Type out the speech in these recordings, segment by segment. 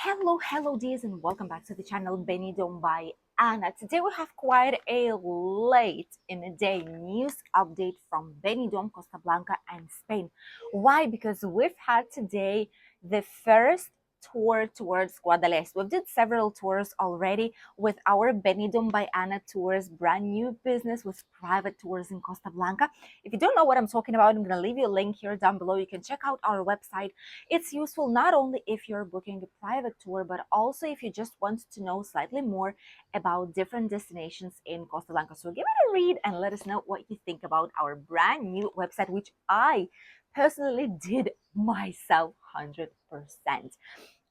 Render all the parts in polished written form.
Hello dears, and welcome back to the channel Benidorm by Anna. Today we have quite a late in the day news update from Benidorm, Costa Blanca and Spain. Why? Because we've had today the first tour towards Guadalest. We've did several tours already with our Benidorm by Anna tours, brand new business with private tours in Costa Blanca. If you don't know what I'm talking about, I'm going to leave you a link here down below. You can check out our website. It's useful not only if you're booking a private tour, but also if you just want to know slightly more about different destinations in Costa Blanca. So give it a read and let us know what you think about our brand new website, which I personally did myself 100%.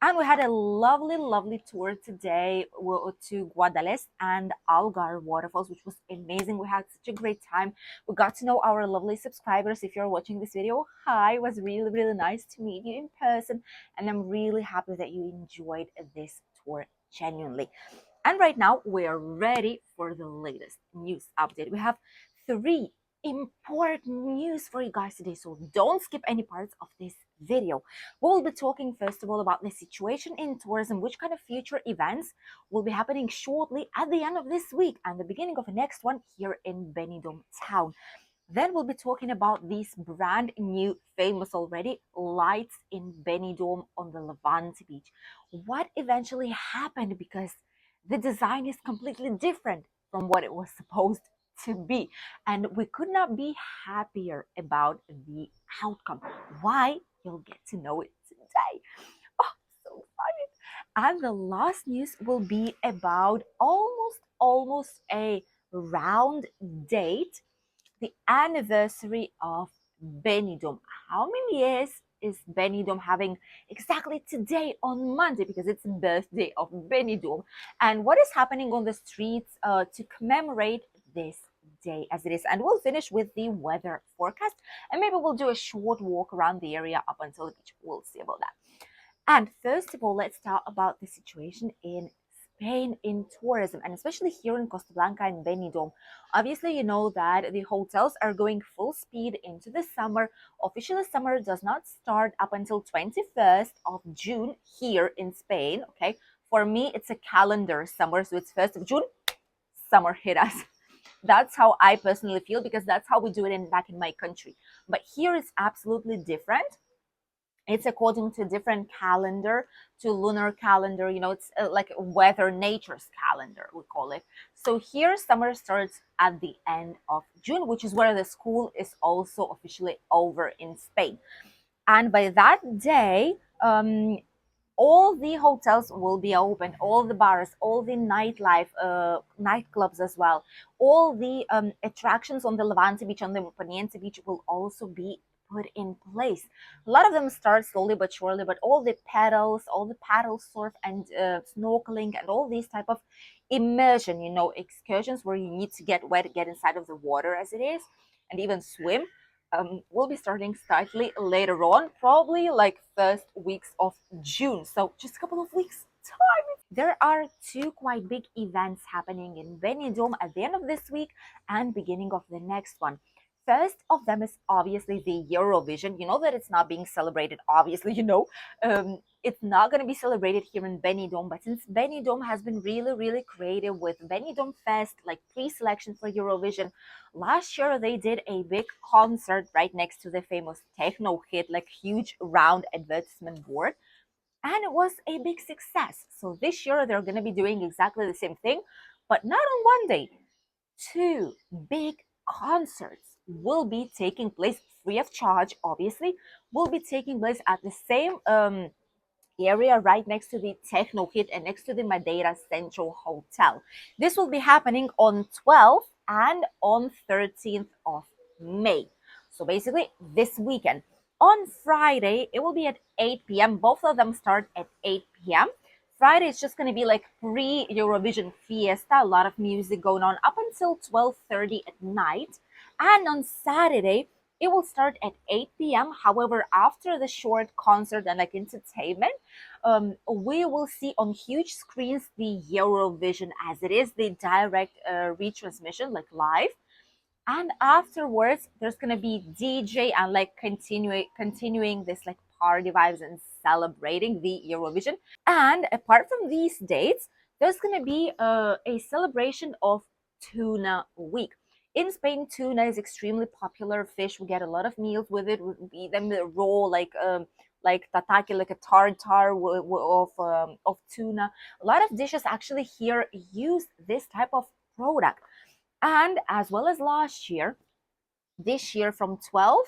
And we had a lovely tour today to Guadalest and Algar waterfalls, which was amazing. We had such a great time. We got to know our lovely subscribers. If you're watching this video, hi, it was really nice to meet you in person. And I'm really happy that you enjoyed this tour genuinely. And right now, we are ready for the latest news update. We have three important news for you guys today, so don't skip any parts of this video. We'll be talking first of all about the situation in tourism, which kind of future events will be happening shortly at the end of this week and the beginning of the next one here in Benidorm town. Then we'll be talking about these brand new, famous already, lights in Benidorm on the Levante Beach. What eventually happened, because the design is completely different from what it was supposed to be. And we could not be happier about the outcome. Why? You'll get to know it today. Oh, so excited. And the last news will be about almost a round date, the anniversary of Benidorm. How many years is Benidorm having exactly today on Monday, because it's the birthday of Benidorm, and what is happening on the streets to commemorate this day as it is. And we'll finish with the weather forecast, and maybe we'll do a short walk around the area up until the beach. We'll see about that. And first of all, let's talk about the situation in Spain in tourism, and especially here in Costa Blanca and Benidorm. Obviously, you know that the hotels are going full speed into the summer. Officially, summer does not start up until 21st of June here in Spain, okay? For me, it's a calendar summer, so it's 1st of June, summer hit us. That's how I personally feel, because that's how we do it back in my country. But here it's absolutely different. It's according to different calendar, to lunar calendar. You know, it's like weather, nature's calendar, we call it. So here summer starts at the end of June, which is where the school is also officially over in Spain. And by that day, all the hotels will be open, all the bars, all the nightlife, nightclubs as well. All the attractions on the Levante Beach, on the Poniente Beach, will also be put in place. A lot of them start slowly but surely, but all the paddle surf and snorkeling and all these type of immersion, you know, excursions where you need to get wet, get inside of the water as it is, and even swim, will be starting slightly later on, probably like first weeks of June. So just a couple of weeks time. There are two quite big events happening in Benidorm at the end of this week and beginning of the next one. First of them is obviously the Eurovision. You know that it's not being celebrated, obviously, you know. It's not going to be celebrated here in Benidorm, but since Benidorm has been really creative with Benidorm Fest, like pre-selection for Eurovision, last year they did a big concert right next to the famous techno hit, like huge round advertisement board, and it was a big success. So this year they're going to be doing exactly the same thing, but not on one day. Two big concerts will be taking place free of charge, obviously, will be taking place at the same area right next to the Techno Hit and next to the Madeira Central Hotel. This will be happening on 12th and on 13th of May. So basically this weekend. On Friday, it will be at 8 p.m. Both of them start at 8 p.m. Friday is just going to be like pre-Eurovision fiesta, a lot of music going on up until 12:30 at night. And on Saturday, it will start at 8 p.m. However, after the short concert and like entertainment, we will see on huge screens the Eurovision as it is, the direct retransmission, like live. And afterwards, there's gonna be DJ and like continuing this like party vibes and celebrating the Eurovision. And apart from these dates, there's going to be a celebration of Tuna Week. In Spain, tuna is extremely popular fish. We get a lot of meals with it. We eat them raw, like tataki, like a tartar of tuna. A lot of dishes actually here use this type of product. And as well as last year, this year from 12,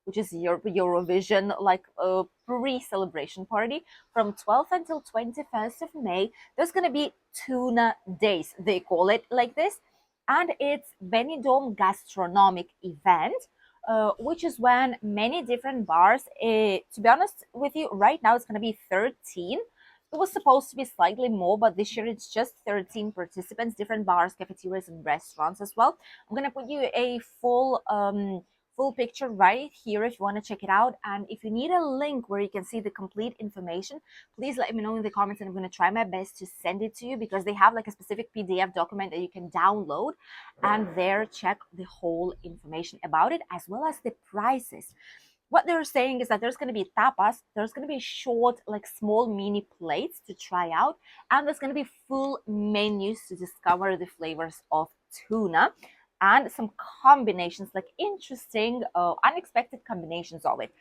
which is Eurovision, like a pre-celebration party, from 12th until 21st of May, there's going to be tuna days. They call it like this. And it's Benidorm gastronomic event, which is when many different bars, to be honest with you, right now it's going to be 13. It was supposed to be slightly more, but this year it's just 13 participants, different bars, cafeterias, and restaurants as well. I'm gonna put you a full picture right here if you want to check it out. And if you need a link where you can see the complete information, please let me know in the comments, and I'm going to try my best to send it to you, because they have like a specific PDF document that you can download and there check the whole information about it, as well as the prices. What they're saying is that there's going to be tapas, there's going to be short, like small mini plates to try out, and there's going to be full menus to discover the flavors of tuna and some combinations, like interesting, unexpected combinations of it.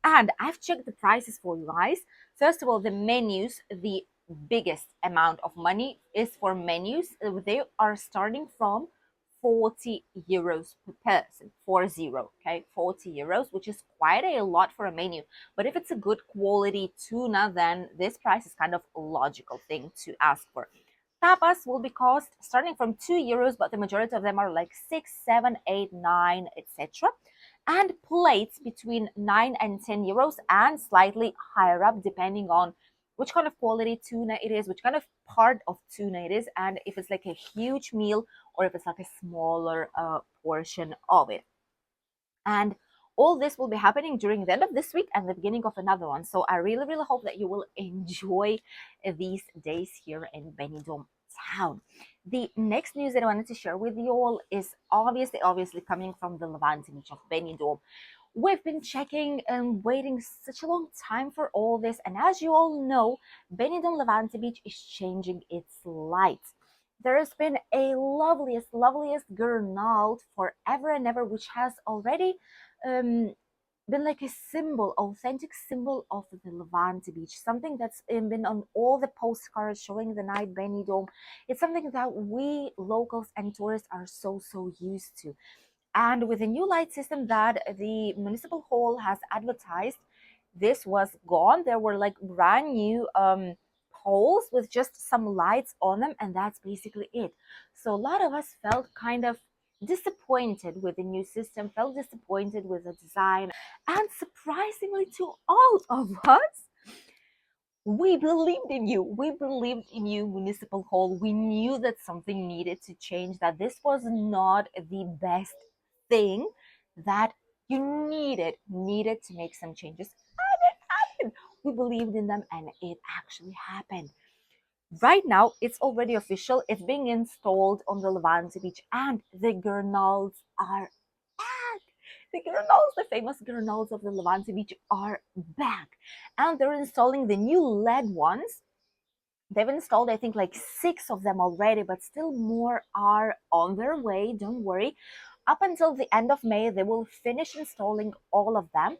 And I've checked the prices for you guys. First of all, the menus, the biggest amount of money is for menus. They are starting from 40 euros per person, 40, okay, 40 euros, which is quite a lot for a menu. But if it's a good quality tuna, then this price is kind of a logical thing to ask for. Tapas will be cost starting from 2 euros, but the majority of them are like 6, 7, 8, 9, etc. And plates between 9 and 10 euros and slightly higher up, depending on which kind of quality tuna it is, which kind of part of tuna it is, and if it's like a huge meal or if it's like a smaller portion of it. And all this will be happening during the end of this week and the beginning of another one. So I really, really hope that you will enjoy these days here in Benidorm town. The next news that I wanted to share with you all is obviously coming from the Levante Beach of Benidorm. We've been checking and waiting such a long time for all this, and as you all know, Benidorm Levante Beach is changing its lights. There has been a loveliest gurnald forever and ever, which has already been like a symbol, authentic symbol of the Levante Beach, something that's been on all the postcards showing the night Benidorm. It's something that we locals and tourists are so used to. And with the new light system that the municipal hall has advertised, this was gone. There were like brand new poles with just some lights on them, and that's basically it. So a lot of us felt kind of disappointed with the new system, felt disappointed with the design, and surprisingly to all of us, we believed in you. We believed in you, municipal hall. We knew that something needed to change, that this was not the best thing, that you needed to make some changes. And it happened. We believed in them and it actually happened. Right now, it's already official. It's being installed on the Levante Beach, and the gurnalds are back. The gurnalds, the famous gurnalds of the Levante Beach, are back. And they're installing the new LED ones. They've installed, I think, like 6 of them already, but still more are on their way. Don't worry. Up until the end of May, they will finish installing all of them.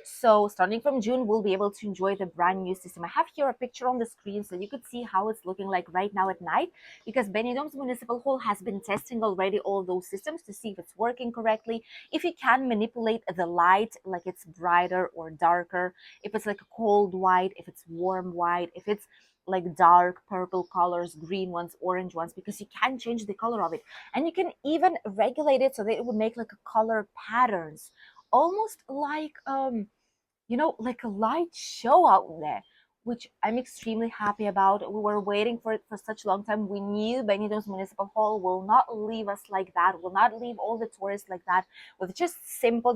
So starting from June, we'll be able to enjoy the brand new system. I have here a picture on the screen so you could see how it's looking like right now at night, because Benidorm's Municipal Hall has been testing already all those systems to see if it's working correctly, if you can manipulate the light, like it's brighter or darker, if it's like a cold white, if it's warm white, if it's like dark purple colors, green ones, orange ones, because you can change the color of it. And you can even regulate it so that it would make like a color patterns, almost like like a light show out there, which I'm extremely happy about. We were waiting for it for such a long time. We knew Benidorm's Municipal Hall will not leave us like that, will not leave all the tourists like that, with just simple,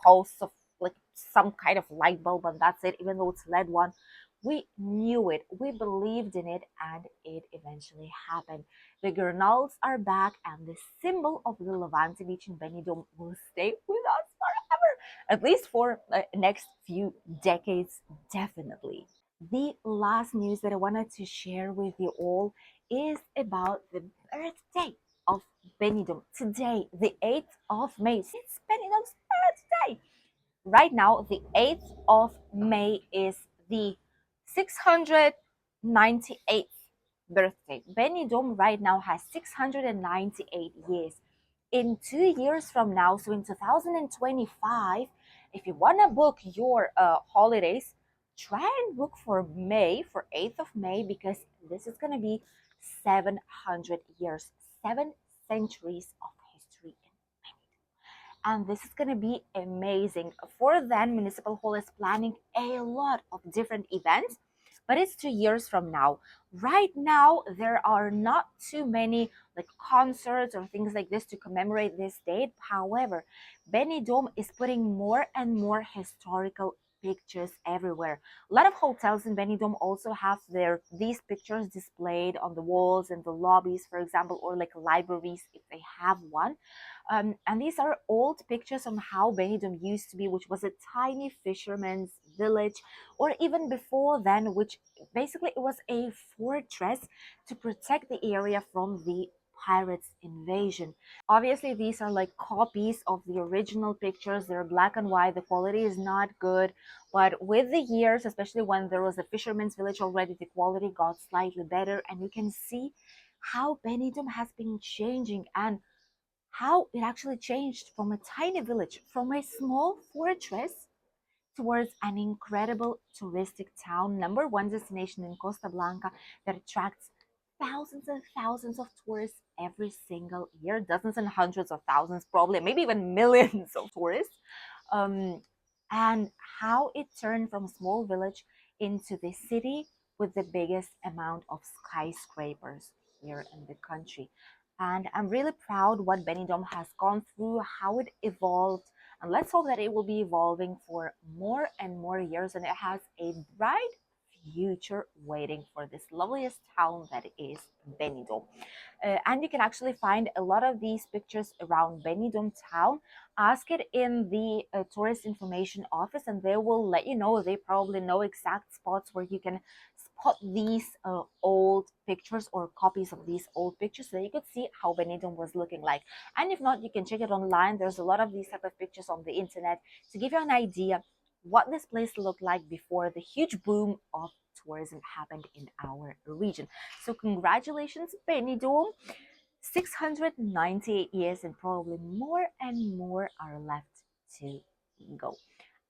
posts of like some kind of light bulb, and that's it, even though it's LED one. We knew it, we believed in it, and it eventually happened. The gurnalds are back, and the symbol of the Levante Beach in Benidorm will stay with us forever. at least for next few decades, definitely. The last news that I wanted to share with you all is about the birthday of Benidorm. Today, the 8th of May. It's Benidorm's birthday. Right now, the 8th of May is the 698th birthday. Benidorm right now has 698 years. In 2 years from now, so in 2025, if you want to book your holidays, try and book for May, for 8th of May, because this is going to be 700 years, 7 centuries of history in and this is going to be amazing. For then, Municipal Hall is planning a lot of different events, but it's 2 years from now. Right now, there are not too many like concerts or things like this to commemorate this date. However, Benidorm is putting more and more historical pictures everywhere. A lot of hotels in Benidorm also have these pictures displayed on the walls and the lobbies, for example, or like libraries if they have one. And these are old pictures on how Benidorm used to be, which was a tiny fisherman's village, or even before then, which basically it was a fortress to protect the area from the pirates invasion. Obviously these are like copies of the original pictures. They're black and white, the quality is not good, but with the years, especially when there was a fisherman's village already, the quality got slightly better, and you can see how Benidorm has been changing and how it actually changed from a tiny village, from a small fortress, towards an incredible touristic town, number one destination in Costa Blanca that attracts thousands and thousands of tourists every single year, dozens and hundreds of thousands, probably, maybe even millions of tourists. Um, and how it turned from a small village into the city with the biggest amount of skyscrapers here in the country. And I'm really proud what Benidorm has gone through, how it evolved, and let's hope that it will be evolving for more and more years and it has a bright future waiting for this loveliest town that is Benidorm. And you can actually find a lot of these pictures around Benidorm town. Ask it in the tourist information office and they will let you know. They probably know exact spots where you can spot these old pictures or copies of these old pictures so that you could see how Benidorm was looking like. And if not, you can check it online. There's a lot of these type of pictures on the internet to give you an idea what this place looked like before the huge boom of tourism happened in our region. So congratulations, Benidorm. 698 years and probably more and more are left to go.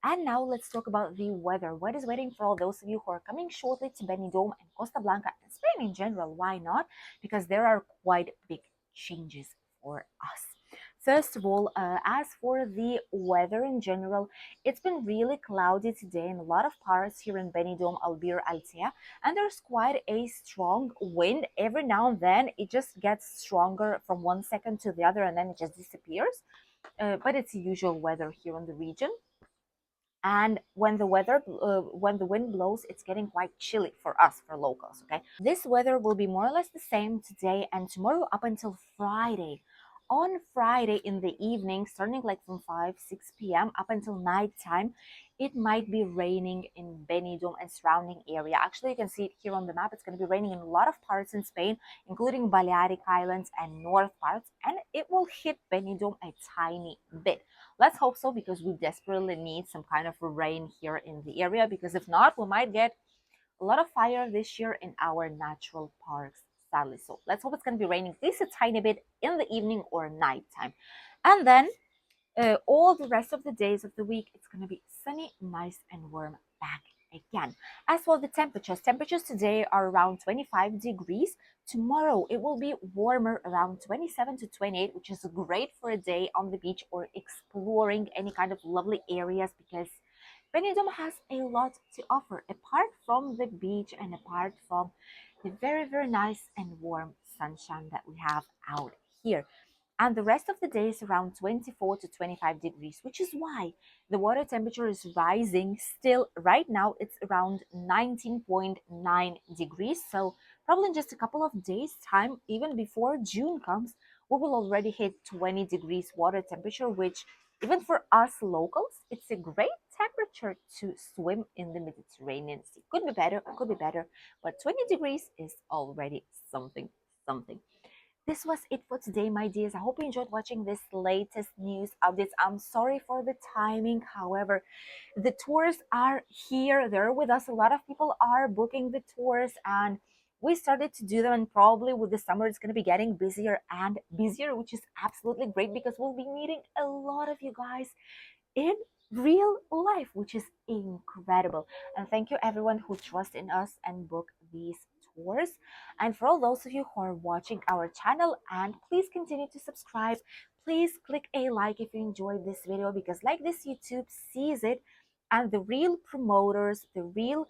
And now let's talk about the weather. What is waiting for all those of you who are coming shortly to Benidorm and Costa Blanca and Spain in general? Why not? Because there are quite big changes for us. First of all, as for the weather in general, it's been really cloudy today in a lot of parts here in Benidorm, Albir, Altea, and there's quite a strong wind. Every now and then it just gets stronger from one second to the other and then it just disappears. But it's usual weather here in the region. And when the wind blows, it's getting quite chilly for us, for locals. Okay, this weather will be more or less the same today and tomorrow up until Friday. On Friday in the evening, starting like from 5-6 p.m. up until nighttime, it might be raining in Benidorm and surrounding area. Actually, you can see it here on the map. It's going to be raining in a lot of parts in Spain, including Balearic Islands and north parts, and it will hit Benidorm a tiny bit. Let's hope so, because we desperately need some kind of rain here in the area, because if not, we might get a lot of fire this year in our natural parks, sadly. So let's hope it's going to be raining at least a tiny bit in the evening or nighttime. And then all the rest of the days of the week, it's going to be sunny, nice, and warm back again. As for the temperatures today are around 25 degrees. Tomorrow it will be warmer, around 27 to 28, which is great for a day on the beach or exploring any kind of lovely areas, because Benidorm has a lot to offer apart from the beach and apart from the very, very nice and warm sunshine that we have out here. And the rest of the day is around 24 to 25 degrees, which is why the water temperature is rising still. Right now, it's around 19.9 degrees. So probably in just a couple of days' time, even before June comes, we will already hit 20 degrees water temperature, which Even for us locals, it's a great temperature to swim in the Mediterranean Sea. Could be better, but 20 degrees is already something, something. This was it for today, my dears. I hope you enjoyed watching this latest news updates. I'm sorry for the timing. However, the tours are here. They're with us. A lot of people are booking the tours, and we started to do them. And probably with the summer, it's going to be getting busier and busier, which is absolutely great because we'll be meeting a lot of you guys in real life, which is incredible. And thank you everyone who trust in us and book these tours. And for all those of you who are watching our channel, and please continue to subscribe. Please click a like if you enjoyed this video, because like this, YouTube sees it, and the real promoters, the real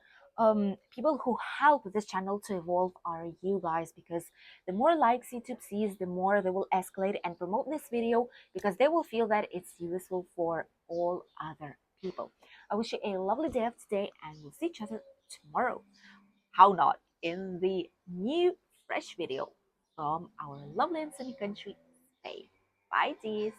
people who help this channel to evolve are you guys, because the more likes YouTube sees, the more they will escalate and promote this video, because they will feel that it's useful for all other people. I wish you a lovely day of today, and we'll see each other tomorrow. How not, in the new fresh video from our lovely and sunny country, Spain. Bye, dears.